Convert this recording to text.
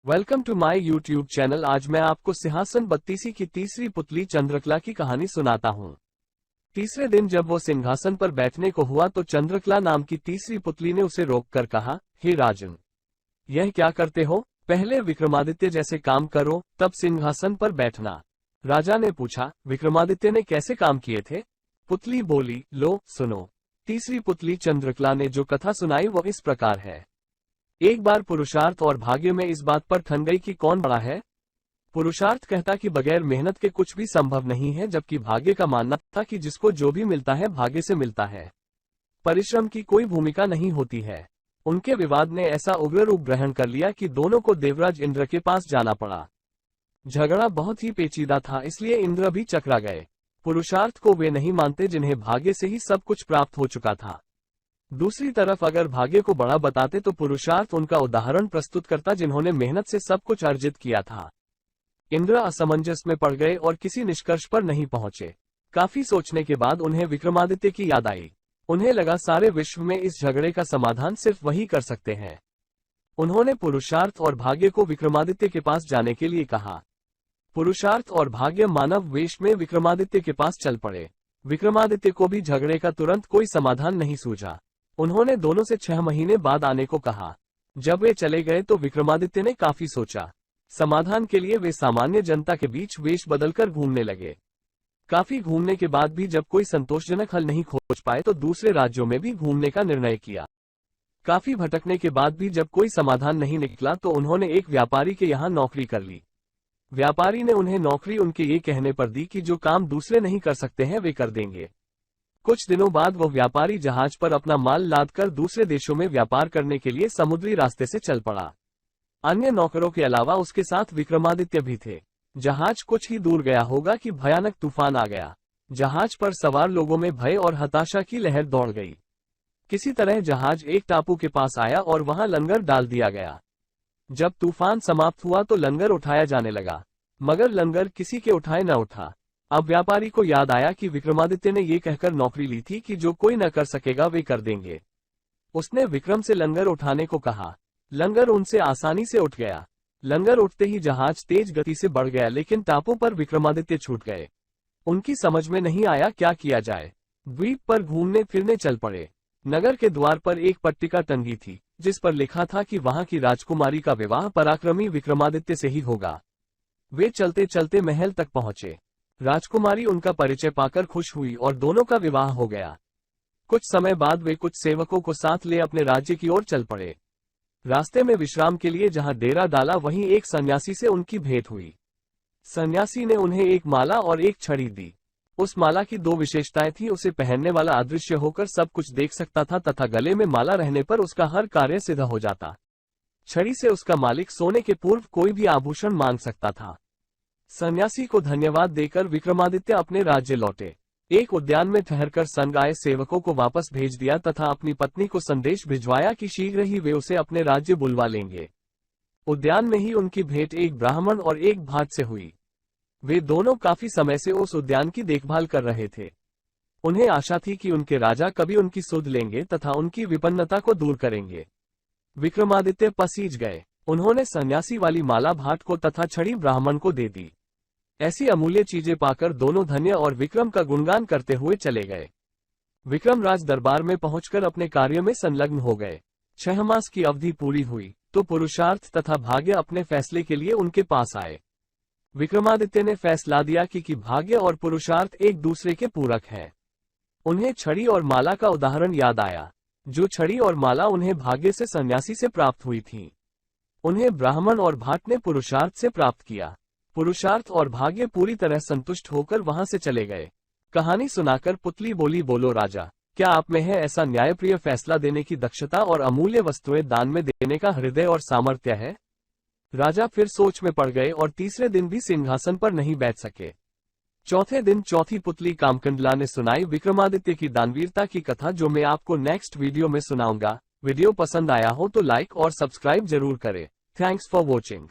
Welcome to my YouTube channel. आज मैं आपको सिंहासन बत्तीसी की तीसरी पुतली चंद्रकला की कहानी सुनाता हूँ। तीसरे दिन जब वो सिंहासन पर बैठने को हुआ तो चंद्रकला नाम की तीसरी पुतली ने उसे रोककर कहा, हे राजन, यह क्या करते हो? पहले विक्रमादित्य जैसे काम करो, तब सिंहासन पर बैठना। राजा ने पूछा, विक्रमादित्य ने कैसे काम किए थे? पुतली बोली, लो सुनो। तीसरी पुतली चंद्रकला ने जो कथा सुनाई वो इस प्रकार है। एक बार पुरुषार्थ और भाग्य में इस बात पर ठन गई कि कौन बड़ा है। पुरुषार्थ कहता कि बगैर मेहनत के कुछ भी संभव नहीं है, जबकि भाग्य का मानना था कि जिसको जो भी मिलता है भाग्य से मिलता है, परिश्रम की कोई भूमिका नहीं होती है। उनके विवाद ने ऐसा उग्र रूप ग्रहण कर लिया कि दोनों को देवराज इंद्र के पास जाना पड़ा। झगड़ा बहुत ही पेचीदा था, इसलिए इंद्र भी चकरा गए। पुरुषार्थ को वे नहीं मानते जिन्हें भाग्य से ही सब कुछ प्राप्त हो चुका था। दूसरी तरफ अगर भाग्य को बड़ा बताते तो पुरुषार्थ उनका उदाहरण प्रस्तुत करता जिन्होंने मेहनत से सब कुछ अर्जित किया था। इंद्र असमंजस में पड़ गए और किसी निष्कर्ष पर नहीं पहुंचे। काफी सोचने के बाद उन्हें विक्रमादित्य की याद आई। उन्हें लगा सारे विश्व में इस झगड़े का समाधान सिर्फ वही कर सकते हैं। उन्होंने पुरुषार्थ और भाग्य को विक्रमादित्य के पास जाने के लिए कहा। पुरुषार्थ और भाग्य मानव वेश में विक्रमादित्य के पास चल पड़े। विक्रमादित्य को भी झगड़े का तुरंत कोई समाधान नहीं सूझा। उन्होंने दोनों से 6 महीने बाद आने को कहा। जब वे चले गए तो विक्रमादित्य ने काफी सोचा। समाधान के लिए वे सामान्य जनता के बीच वेश बदलकर घूमने लगे। काफी घूमने के बाद भी जब कोई संतोषजनक हल नहीं खोज पाए तो दूसरे राज्यों में भी घूमने का निर्णय किया। काफी भटकने के बाद भी जब कोई समाधान नहीं निकला तो उन्होंने एक व्यापारी के यहाँ नौकरी कर ली। व्यापारी ने उन्हें नौकरी उनके ये कहने पर दी कि जो काम दूसरे नहीं कर सकते हैं वे कर देंगे। कुछ दिनों बाद वो व्यापारी जहाज पर अपना माल लादकर दूसरे देशों में व्यापार करने के लिए समुद्री रास्ते से चल पड़ा। अन्य नौकरों के अलावा उसके साथ विक्रमादित्य भी थे। जहाज कुछ ही दूर गया होगा कि भयानक तूफान आ गया। जहाज पर सवार लोगों में भय और हताशा की लहर दौड़ गई। किसी तरह जहाज एक टापू के पास आया और वहां लंगर डाल दिया गया। जब तूफान समाप्त हुआ तो लंगर उठाया जाने लगा, मगर लंगर किसी के उठाए न उठा। अब व्यापारी को याद आया कि विक्रमादित्य ने ये कहकर नौकरी ली थी कि जो कोई न कर सकेगा वे कर देंगे। उसने विक्रम से लंगर उठाने को कहा। लंगर उनसे आसानी से उठ गया। लंगर उठते ही जहाज तेज गति से बढ़ गया, लेकिन टापू पर विक्रमादित्य छूट गए। उनकी समझ में नहीं आया क्या किया जाए। द्वीप पर घूमने फिरने चल पड़े। नगर के द्वार पर एक पट्टिका टंगी थी जिस पर लिखा था कि वहां की राजकुमारी का विवाह पराक्रमी विक्रमादित्य से ही होगा। वे चलते चलते महल तक पहुंचे। राजकुमारी उनका परिचय पाकर खुश हुई और दोनों का विवाह हो गया। कुछ समय बाद वे कुछ सेवकों को साथ ले अपने राज्य की ओर चल पड़े। रास्ते में विश्राम के लिए जहां डेरा डाला वहीं एक सन्यासी से उनकी भेंट हुई। सन्यासी ने उन्हें एक माला और एक छड़ी दी। उस माला की 2 विशेषताएं थी। उसे पहनने वाला अदृश्य होकर सब कुछ देख सकता था तथा गले में माला रहने पर उसका हर कार्य सिद्ध हो जाता। छड़ी से उसका मालिक सोने के पूर्व कोई भी आभूषण मांग सकता था। सन्यासी को धन्यवाद देकर विक्रमादित्य अपने राज्य लौटे। एक उद्यान में ठहरकर संग आए सेवकों को वापस भेज दिया तथा अपनी पत्नी को संदेश भिजवाया कि शीघ्र ही वे उसे अपने राज्य बुलवा लेंगे। उद्यान में ही उनकी भेंट एक ब्राह्मण और एक भाट से हुई। वे दोनों काफी समय से उस उद्यान की देखभाल कर रहे थे। उन्हें आशा थी कि उनके राजा कभी उनकी सुध लेंगे तथा उनकी विपन्नता को दूर करेंगे। विक्रमादित्य पसीज गए। उन्होंने सन्यासी वाली माला भाट को तथा छड़ी ब्राह्मण को दे दी। ऐसी अमूल्य चीजें पाकर दोनों धन्य और विक्रम का गुणगान करते हुए चले गए। विक्रम राज दरबार में पहुंचकर अपने कार्य में संलग्न हो गए। 6 मास की अवधि पूरी हुई तो पुरुषार्थ तथा भाग्य अपने फैसले के लिए उनके पास आए। विक्रमादित्य ने फैसला दिया कि भाग्य और पुरुषार्थ एक दूसरे के पूरक हैं। उन्हें छड़ी और माला का उदाहरण याद आया। जो छड़ी और माला उन्हें भाग्य से सन्यासी से प्राप्त हुई थी, उन्हें ब्राह्मण और भाट ने पुरुषार्थ से प्राप्त किया। पुरुषार्थ और भाग्य पूरी तरह संतुष्ट होकर वहां से चले गए। कहानी सुनाकर पुतली बोली, बोलो राजा, क्या आप में है ऐसा न्यायप्रिय फैसला देने की दक्षता और अमूल्य वस्तुएं दान में देने का हृदय और सामर्थ्य है? राजा फिर सोच में पड़ गए और तीसरे दिन भी सिंहासन पर नहीं बैठ सके। चौथे दिन चौथी पुतली कामकंडला ने सुनाई विक्रमादित्य की दानवीरता की कथा, जो मैं आपको नेक्स्ट वीडियो में सुनाऊंगा। वीडियो पसंद आया हो तो लाइक और सब्सक्राइब जरूर करें। Thanks for watching.